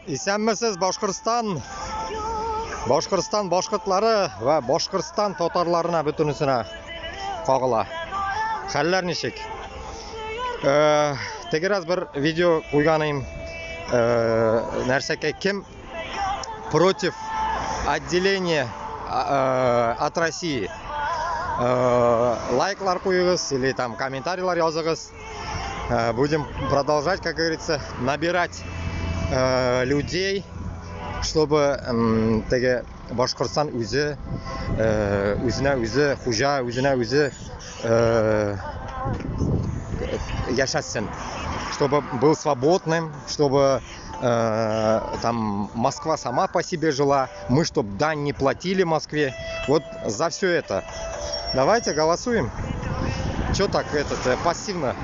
Исәнмесез Башкортстан. Башкортстан башкортлары ва Башкортстан татарларына бөтенесенә кагыла. Хәлләр ничек? Теге раз бер видео куйганым. Нәрсәкә кем против отделения от России? Лайклар куегыз или там комментарийлар языгыз. Будем продолжать, как говорится, набирать людей, чтобы теге Башкортстан үзе үзенә үзе хуҗа, үзенә үзе яшәсен, чтобы был свободным, чтобы там Москва сама по себе жила, мы чтоб дань не платили Москве. Вот за все это давайте голосуем. Чё так пассивно?